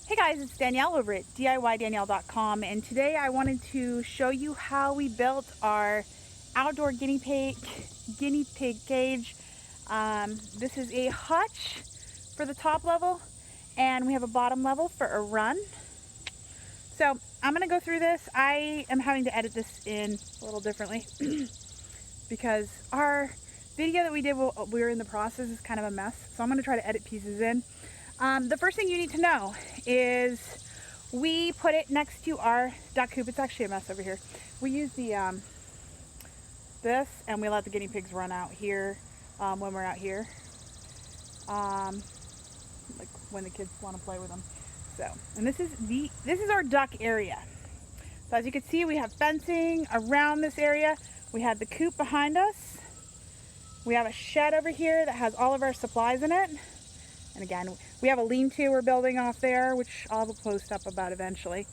Hey guys, it's Danielle over at DIYDanielle.com, and today I wanted to show you how we built our outdoor guinea pig cage. This is a hutch for the top level, and we have a bottom level for a run. So I'm going to go through this. I am having to edit this in a little differently because our video that we did while we were in the process is kind of a mess. So I'm going to try to edit pieces in. The first thing you need to know is we put it next to our duck coop. It's actually a mess over here. We use the this, and we let the guinea pigs run out here when we're out here, like when the kids want to play with them. So, and this is our duck area. So as you can see, we have fencing around this area. We have the coop behind us. We have a shed over here that has all of our supplies in it. And again, we have a lean-to we're building off there, which I'll have a post up about eventually.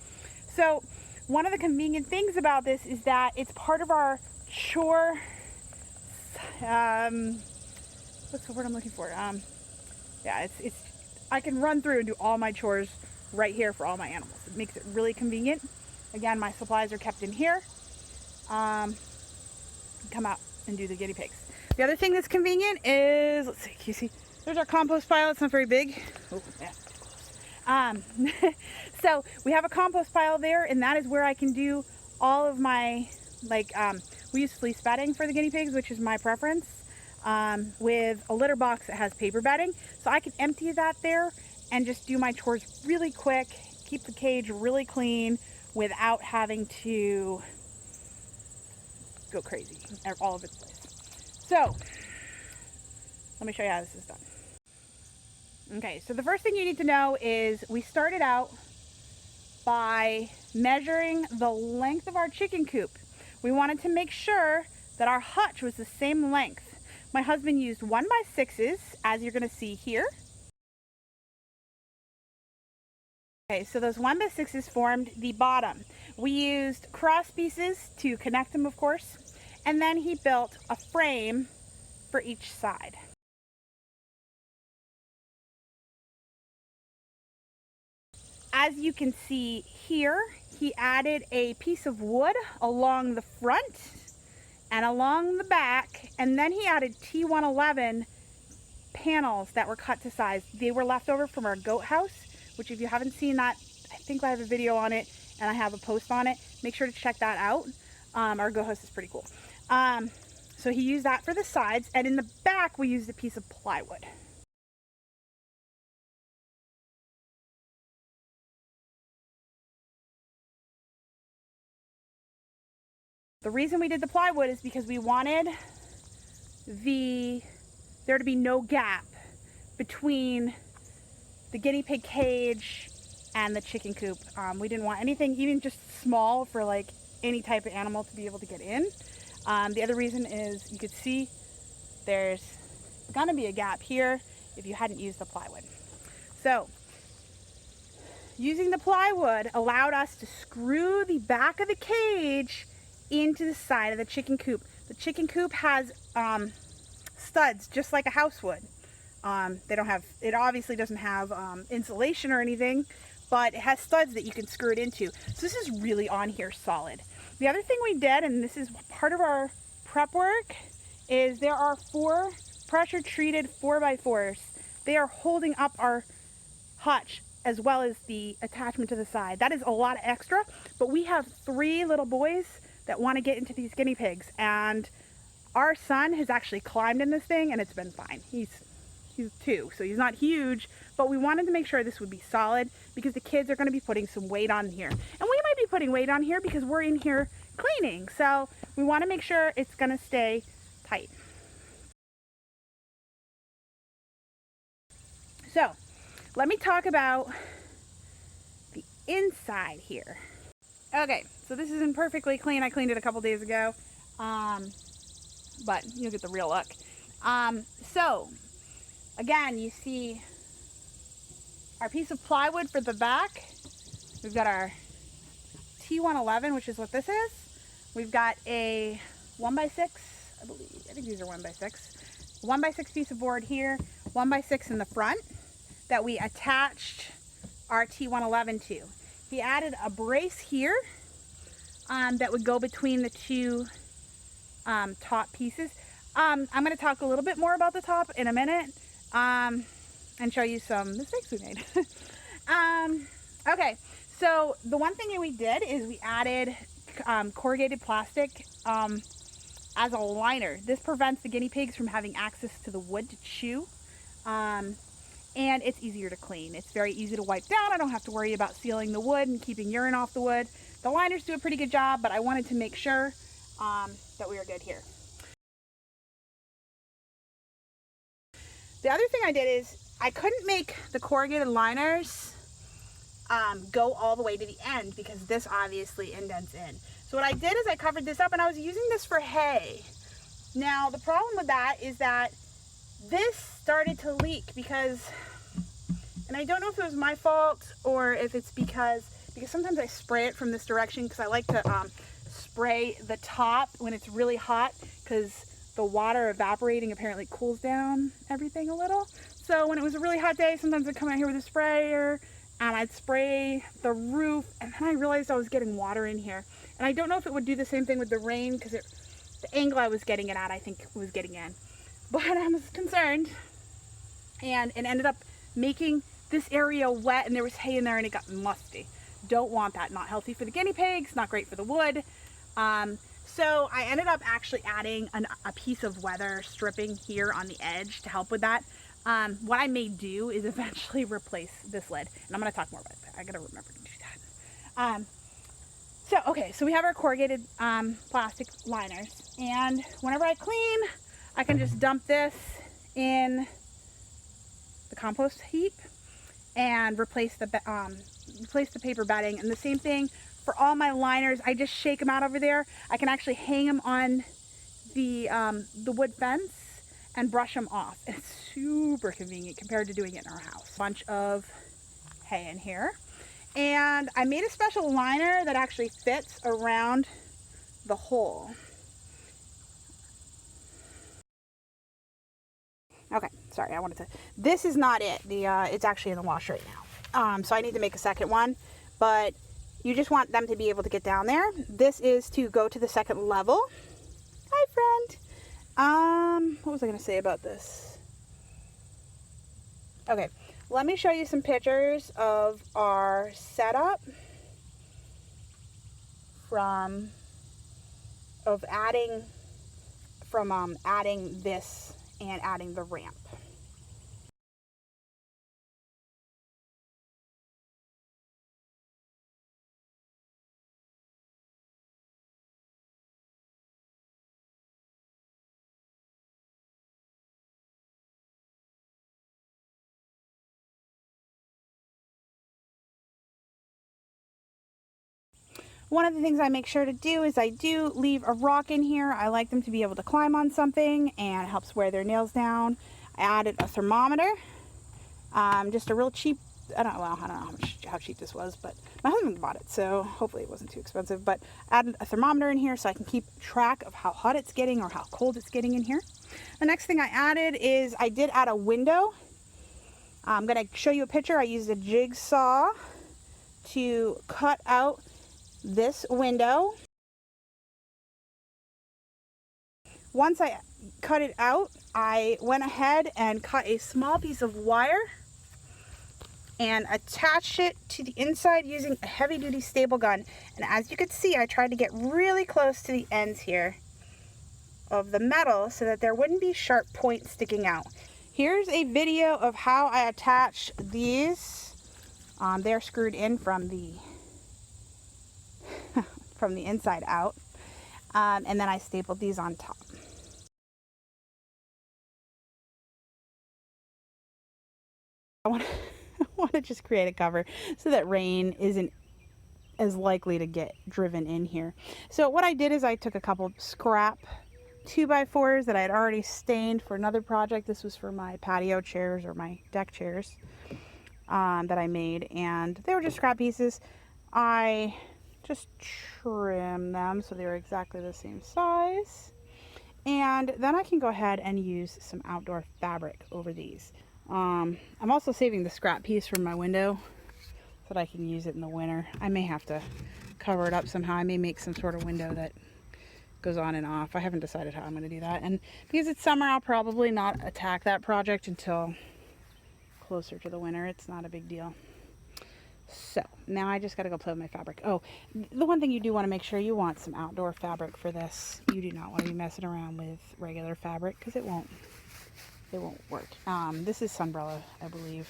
So one of the convenient things about this is that it's part of our chore, what's the word I'm looking for? Yeah, it's I can run through and do all my chores right here for all my animals. It makes it really convenient. Again, my supplies are kept in here. Come out and do the guinea pigs. The other thing that's convenient is, let's see, can you see? There's our compost pile. It's not very big. Oh, yeah, too close. So we have a compost pile there, and that is where I can do all of my, we use fleece bedding for the guinea pigs, which is my preference, with a litter box that has paper bedding. So I can empty that there and just do my chores really quick, keep the cage really clean without having to go crazy all over the place. So let me show you how this is done. Okay, so the first thing you need to know is we started out by measuring the length of our chicken coop. We wanted to make sure that our hutch was the same length. My husband used 1x6s, as you're going to see here. Okay, so those 1x6s formed the bottom. We used cross pieces to connect them, of course, and then he built a frame for each side. As you can see here, he added a piece of wood along the front and along the back, and then he added T111 panels that were cut to size. They were left over from our goat house, which if you haven't seen that, I think I have a video on it and I have a post on it. Make sure to check that out. Our goat house is pretty cool. So he used that for the sides, and in the back we used a piece of plywood. The reason we did the plywood is because we wanted there to be no gap between the guinea pig cage and the chicken coop. We didn't want anything even just small for like any type of animal to be able to get in. The other reason is you could see there's gonna be a gap here if you hadn't used the plywood. So using the plywood allowed us to screw the back of the cage into the side of the chicken coop. The chicken coop has studs just like a house would. It obviously doesn't have insulation or anything, but it has studs that you can screw it into. So this is really on here solid. The other thing we did, and this is part of our prep work, is there are 4 pressure treated 4x4s. They are holding up our hutch as well as the attachment to the side. That is a lot of extra, but we have 3 little boys that want to get into these guinea pigs, and our son has actually climbed in this thing and it's been fine. He's 2, so he's not huge, but we wanted to make sure this would be solid because the kids are going to be putting some weight on here, and we might be putting weight on here because we're in here cleaning, so we want to make sure it's going to stay tight. So let me talk about the inside here. Okay, so this isn't perfectly clean. I cleaned it a couple days ago, but you'll get the real look. So again, you see our piece of plywood for the back. We've got our T111, which is what this is. We've got a 1x6, I believe. I think these are 1x6. 1x6 piece of board here, 1x6 in the front that we attached RT111 too. He added a brace here that would go between the two top pieces. I'm going to talk a little bit more about the top in a minute and show you some mistakes we made. Okay, so the one thing that we did is we added corrugated plastic as a liner. This prevents the guinea pigs from having access to the wood to chew. And it's easier to clean. It's very easy to wipe down. I don't have to worry about sealing the wood and keeping urine off the wood. The liners do a pretty good job, but I wanted to make sure that we were good here. The other thing I did is I couldn't make the corrugated liners go all the way to the end because this obviously indents in. So what I did is I covered this up, and I was using this for hay. Now the problem with that is that this started to leak because, and I don't know if it was my fault or if it's because sometimes I spray it from this direction because I like to spray the top when it's really hot because the water evaporating apparently cools down everything a little. So when it was a really hot day, sometimes I'd come out here with a sprayer and I'd spray the roof, and then I realized I was getting water in here. And I don't know if it would do the same thing with the rain because the angle I was getting it at, I think, was getting in. But I was concerned, and it ended up making this area wet, and there was hay in there and it got musty. Don't want that. Not healthy for the guinea pigs, not great for the wood. So I ended up actually adding a piece of weather stripping here on the edge to help with that. What I may do is eventually replace this lid, and I'm going to talk more about it. I got to remember to do that. So we have our corrugated plastic liners, and whenever I clean, I can just dump this in the compost heap and replace the paper bedding. And the same thing for all my liners. I just shake them out over there. I can actually hang them on the wood fence and brush them off. It's super convenient compared to doing it in our house. Bunch of hay in here. And I made a special liner that actually fits around the hole. Okay, sorry, this is not it. It's actually in the wash right now. So I need to make a second one, but you just want them to be able to get down there. This is to go to the second level. Hi, friend. What was I gonna say about this? Okay, let me show you some pictures of our setup adding this and adding the ramp. One of the things I make sure to do is I do leave a rock in here. I like them to be able to climb on something, and it helps wear their nails down. I added a thermometer, just a real cheap, I don't know how cheap this was, but my husband bought it, so hopefully it wasn't too expensive. But added a thermometer in here so I can keep track of how hot it's getting or how cold it's getting in here. The next thing I added is I did add a window. I'm going to show you a picture. I used a jigsaw to cut out this window. Once I cut it out, I went ahead and cut a small piece of wire and attached it to the inside using a heavy-duty staple gun. And as you can see, I tried to get really close to the ends here of the metal so that there wouldn't be sharp points sticking out. Here's a video of how I attach these. They're screwed in from the inside out, and then I stapled these on top. I want to just create a cover so that rain isn't as likely to get driven in here. So what I did is I took a couple scrap 2x4s that I had already stained for another project. This was for my patio chairs or my deck chairs that I made, and they were just scrap pieces. I just trim them so they're exactly the same size, and then I can go ahead and use some outdoor fabric over these. I'm also saving the scrap piece from my window so that I can use it in the winter. I may have to cover it up somehow. I may make some sort of window that goes on and off. I haven't decided how I'm going to do that. And because it's summer, I'll probably not attack that project until closer to the winter. It's not a big deal. So now I just got to go play with my fabric. Oh, the one thing you do want to make sure, you want some outdoor fabric for this. You do not want to be messing around with regular fabric because it won't work. This is Sunbrella, I believe,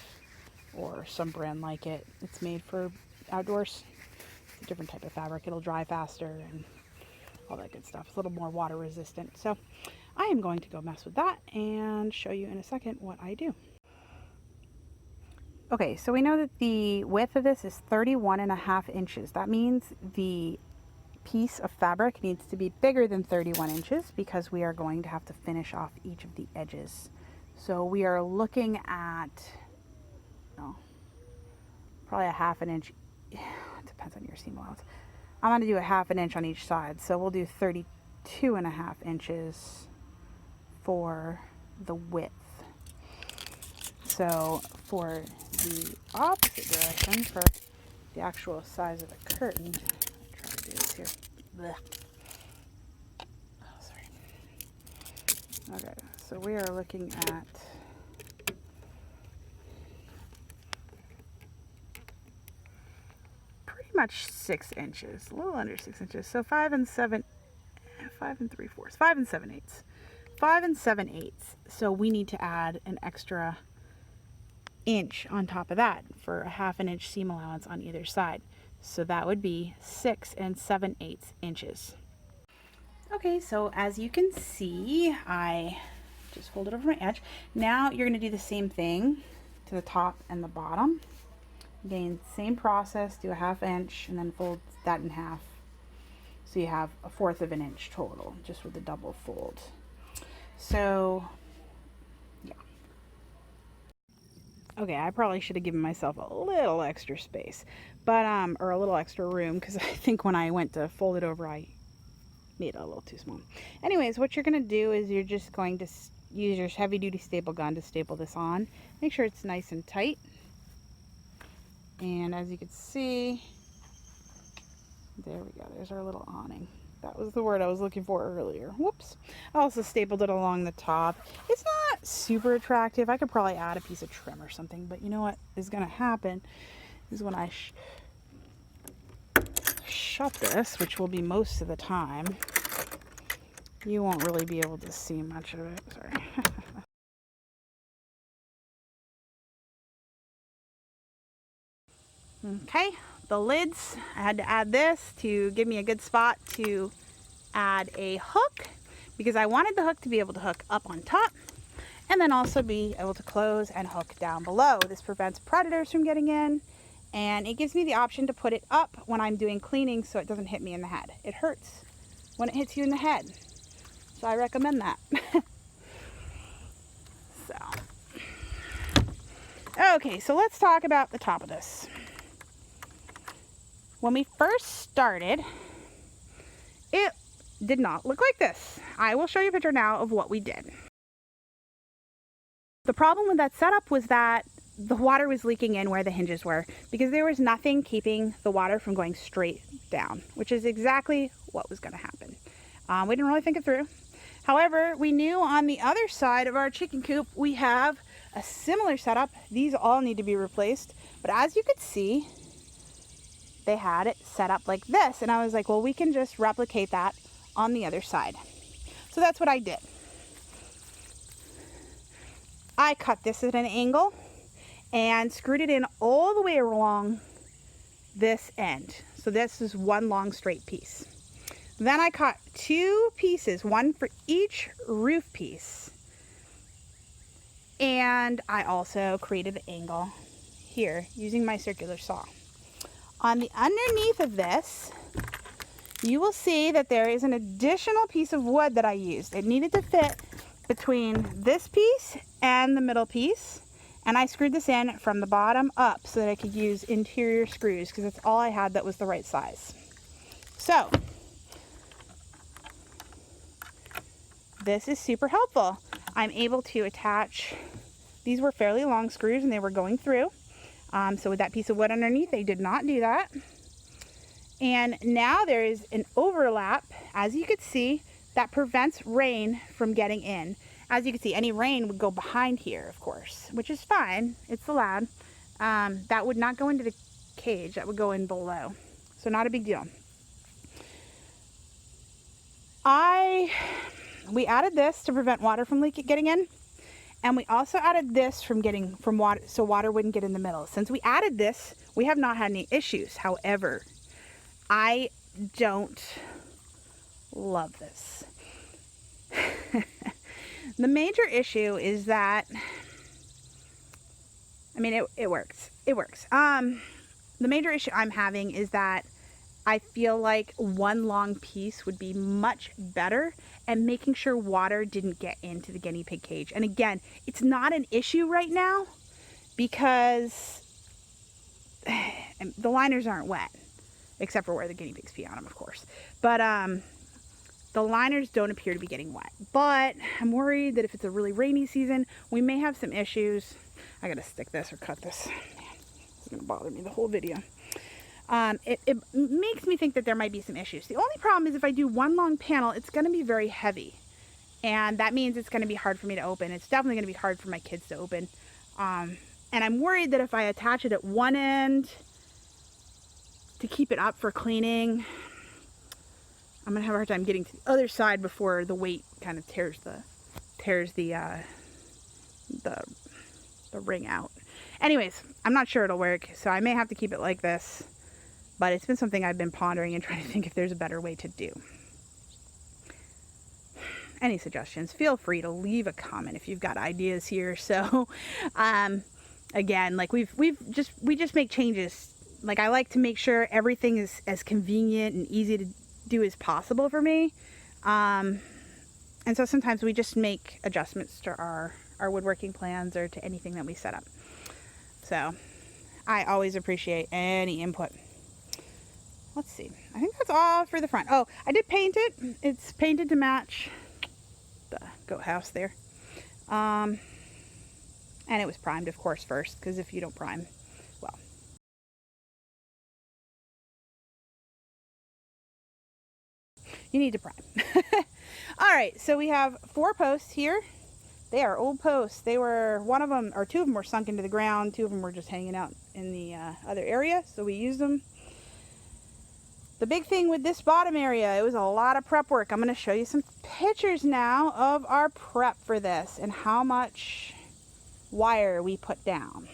or some brand like it. It's made for outdoors. It's a different type of fabric. It'll dry faster and all that good stuff. It's a little more water resistant. So I am going to go mess with that and show you in a second what I do. Okay, so we know that the width of this is 31.5 inches. That means the piece of fabric needs to be bigger than 31 inches because we are going to have to finish off each of the edges. So we are looking at, probably a half an inch. It depends on your seam allowance. I'm going to do a half an inch on each side. So we'll do 32.5 inches for the width. So for the opposite direction, for the actual size of the curtain, I'll try to do this here. Blech. Oh, sorry. Okay, so we are looking at pretty much 6 inches, a little under 6 inches. So 5 and 7 3/4, 5 and 7/8, 5 and 7/8. So we need to add an extra inch on top of that for a half an inch seam allowance on either side. So that would be 6 and 7/8 inches. Okay, so as you can see, I just folded over my edge. Now you're going to do the same thing to the top and the bottom. Again, same process, do a half inch and then fold that in half. So you have 1/4 of an inch total, just with the double fold. So okay, I probably should have given myself a little extra space, but or a little extra room, because I think when I went to fold it over, I made it a little too small. Anyways, what you're going to do is you're just going to use your heavy-duty staple gun to staple this on. Make sure it's nice and tight. And as you can see, there we go. There's our little awning. That was the word I was looking for earlier. Whoops. I also stapled it along the top. It's not super attractive. I could probably add a piece of trim or something, but you know what is going to happen is when I shut this, which will be most of the time, you won't really be able to see much of it. Sorry. Okay, the lids, I had to add this to give me a good spot to add a hook, because I wanted the hook to be able to hook up on top and then also be able to close and hook down below. This prevents predators from getting in, and it gives me the option to put it up when I'm doing cleaning so it doesn't hit me in the head. It hurts when it hits you in the head, so I recommend that. Okay, so let's talk about the top of this. When we first started, it did not look like this. I will show you a picture now of what we did. The problem with that setup was that the water was leaking in where the hinges were, because there was nothing keeping the water from going straight down, which is exactly what was going to happen. We didn't really think it through. However, we knew on the other side of our chicken coop, we have a similar setup. These all need to be replaced, but as you could see, they had it set up like this, and I was like, well, we can just replicate that on the other side. So that's what I did. I cut this at an angle and screwed it in all the way along this end. So this is one long straight piece. Then I cut 2 pieces, one for each roof piece. And I also created an angle here using my circular saw. On the underneath of this, you will see that there is an additional piece of wood that I used. It needed to fit between this piece and the middle piece, and I screwed this in from the bottom up so that I could use interior screws, because that's all I had that was the right size. So this is super helpful. I'm able to attach, these were fairly long screws and they were going through. So with that piece of wood underneath, they did not do that. And now there is an overlap, as you could see, that prevents rain from getting in. As you can see, any rain would go behind here, of course, which is fine. It's allowed. That would not go into the cage. That would go in below. So not a big deal. We added this to prevent water from getting in. And we also added this from water, so water wouldn't get in the middle. Since we added this, we have not had any issues. However, I don't love this. The major issue is that, I mean, it works. It works. The major issue I'm having is that I feel like one long piece would be much better at making sure water didn't get into the guinea pig cage. And again, it's not an issue right now because the liners aren't wet, except for where the guinea pigs pee on them, of course. But the liners don't appear to be getting wet. But I'm worried that if it's a really rainy season, we may have some issues. I gotta stick this or cut this. Man, it's gonna bother me the whole video. It makes me think that there might be some issues. The only problem is if I do one long panel, it's going to be very heavy. And that means it's going to be hard for me to open. It's definitely going to be hard for my kids to open. And I'm worried that if I attach it at one end to keep it up for cleaning, I'm going to have a hard time getting to the other side before the weight kind of tears the ring out. Anyways, I'm not sure it'll work, so I may have to keep it like this. But it's been something I've been pondering and trying to think if there's a better way to do. Any suggestions? Feel free to leave a comment if you've got ideas here. So, again, like we just make changes. Like I like to make sure everything is as convenient and easy to do as possible for me. And so sometimes we just make adjustments to our woodworking plans or to anything that we set up. So I always appreciate any input. Let's see. I think that's all for the front. Oh, I did paint it. It's painted to match the goat house there. And it was primed, of course, first, because if you don't prime, well. You need to prime. All right, so we have 4 posts here. They are old posts. They were, one of them, or 2 of them were sunk into the ground. 2 of them were just hanging out in the other area, so we used them. The big thing with this bottom area, it was a lot of prep work. I'm going to show you some pictures now of our prep for this and how much wire we put down.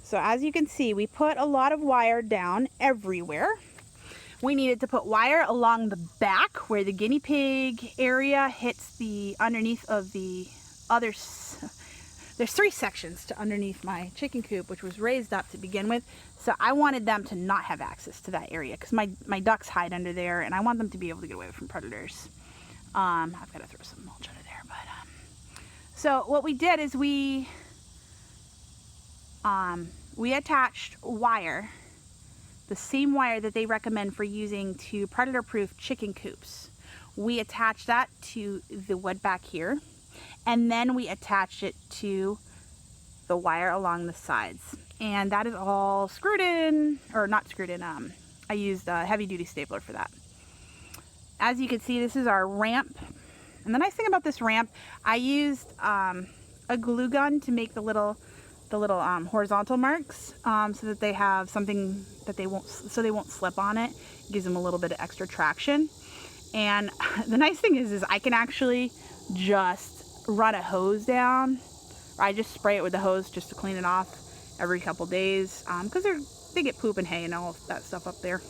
So as you can see, we put a lot of wire down everywhere. We needed to put wire along the back where the guinea pig area hits the underneath of the others. There's 3 sections to underneath my chicken coop, which was raised up to begin with. So I wanted them to not have access to that area because my ducks hide under there and I want them to be able to get away from predators. I've got to throw some mulch under there. But so what we did is we attached wire, the same wire that they recommend for using to predator-proof chicken coops. We attached that to the wood back here, and then we attached it to the wire along the sides. And that is all screwed in, or not screwed in, I used a heavy-duty stapler for that. As you can see, this is our ramp. And the nice thing about this ramp, I used a glue gun to make the little horizontal marks so that they have something that they won't slip on it. It gives them a little bit of extra traction. And the nice thing is I can actually just run a hose down. I just spray it with the hose just to clean it off every couple days because they get poop and hay and all that stuff up there.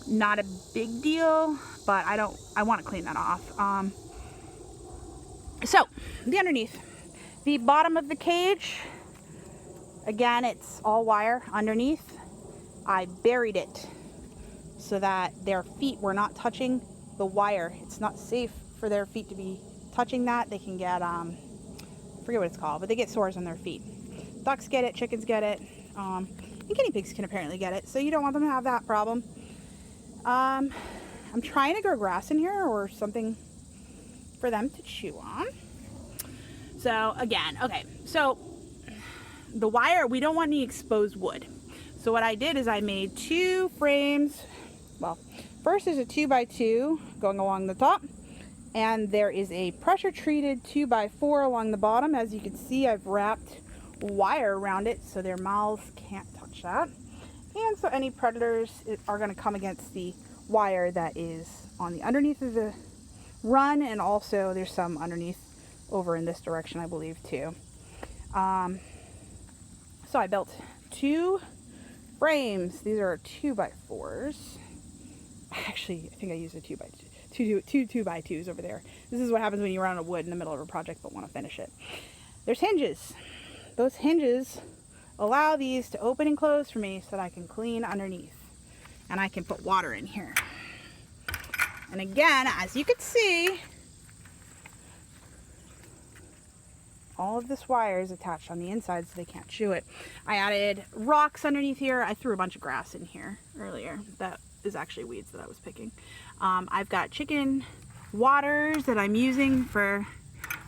Not a big deal, but I want to clean that off. So the underneath. The bottom of the cage, again, it's all wire underneath. I buried it so that their feet were not touching the wire. It's not safe for their feet to be touching that. They can get, I forget what it's called, but they get sores on their feet. Ducks get it, chickens get it, and guinea pigs can apparently get it, so you don't want them to have that problem. I'm trying to grow grass in here or something for them to chew on. So again, okay, so the wire, we don't want any exposed wood. So what I did is I made 2 frames. Well, first is a 2x2 going along the top, and there is a pressure treated 2x4 along the bottom. As you can see, I've wrapped wire around it so their mouths can't touch that. And so any predators are going to come against the wire that is on the underneath of the run, and also there's some underneath over in this direction, I believe, too. So I built 2 frames. These are 2x4s. Actually, I think I used a 2x2s over there. This is what happens when you run out of wood in the middle of a project but want to finish it. There's hinges. Those hinges allow these to open and close for me so that I can clean underneath. And I can put water in here. And again, as you can see, all of this wire is attached on the inside so they can't chew it. I added rocks underneath here. I threw a bunch of grass in here earlier. That is actually weeds that I was picking. I've got chicken waters that I'm using for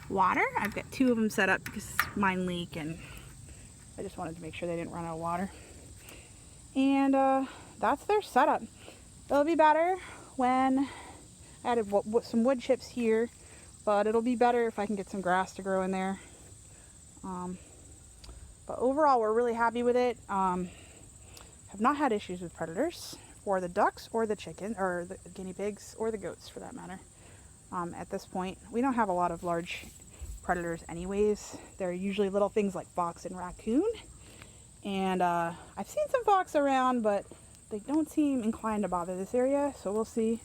water. I've got 2 of them set up because mine leak, and I just wanted to make sure they didn't run out of water. And that's their setup. It'll be better when I added some wood chips here, but it'll be better if I can get some grass to grow in there. But overall, we're really happy with it. Have not had issues with predators for the ducks or the chicken, or the guinea pigs, or the goats for that matter. At this point, we don't have a lot of large predators anyways. They're usually little things like fox and raccoon. And I've seen some fox around, but they don't seem inclined to bother this area, so we'll see.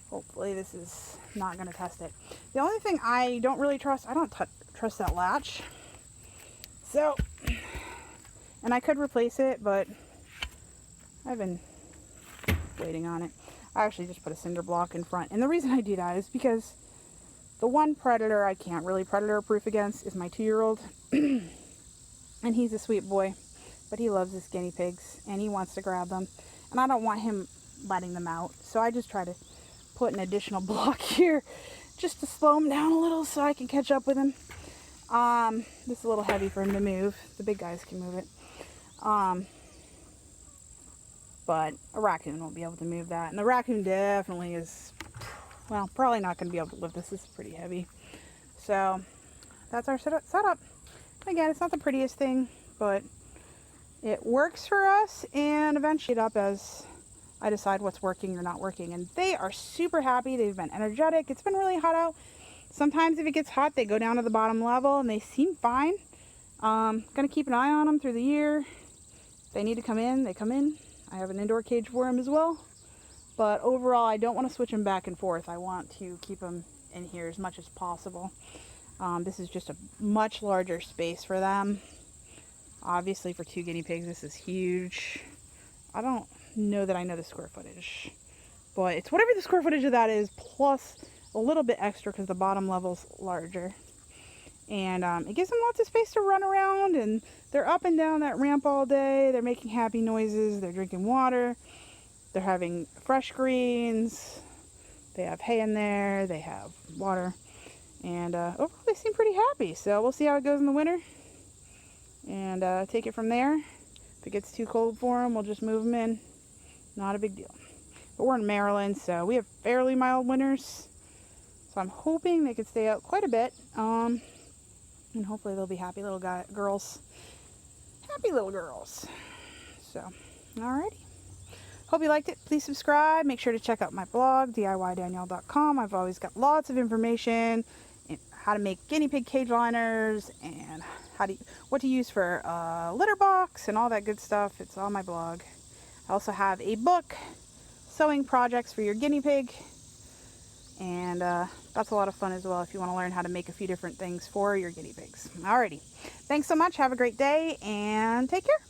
Hopefully this is not going to test it. The only thing I don't really trust, I don't trust that latch. So, and I could replace it, but I've been waiting on it. I actually just put a cinder block in front. And the reason I do that is because the one predator I can't really predator proof against is my 2-year-old. And he's a sweet boy, but he loves his guinea pigs and he wants to grab them. And I don't want him letting them out. So I just try to put an additional block here just to slow him down a little so I can catch up with him. This is a little heavy for him to move. The big guys can move it. But a raccoon won't be able to move that. And the raccoon definitely is, well, probably not going to be able to lift this. This is pretty heavy. So that's our setup. Again, it's not the prettiest thing, but it works for us, and eventually it up as I decide what's working or not working. And they are super happy. They've been energetic. It's been really hot out. Sometimes if it gets hot, they go down to the bottom level and they seem fine. Gonna keep an eye on them through the year. If they need to come in, they come in. I have an indoor cage for them as well. But overall, I don't want to switch them back and forth. I want to keep them in here as much as possible. This is just a much larger space for them. Obviously, for 2 guinea pigs, this is huge. I don't know that I know the square footage, but it's whatever the square footage of that is, plus a little bit extra because the bottom level's larger. And it gives them lots of space to run around, and they're up and down that ramp all day. They're making happy noises. They're drinking water. They're having fresh greens. They have hay in there. They have water. And overall, they seem pretty happy. So we'll see how it goes in the winter and take it from there. If it gets too cold for them, we'll just move them in. Not a big deal. But we're in Maryland, so we have fairly mild winters. So I'm hoping they could stay out quite a bit. And hopefully they'll be happy little girls. Happy little girls. So, alrighty. Hope you liked it. Please subscribe. Make sure to check out my blog, DIYDanielle.com. I've always got lots of information on how to make guinea pig cage liners and what to use for a litter box and all that good stuff. It's on my blog. I also have a book, Sewing Projects for Your Guinea Pig. And that's a lot of fun as well if you want to learn how to make a few different things for your guinea pigs. Alrighty. Thanks so much. Have a great day and take care.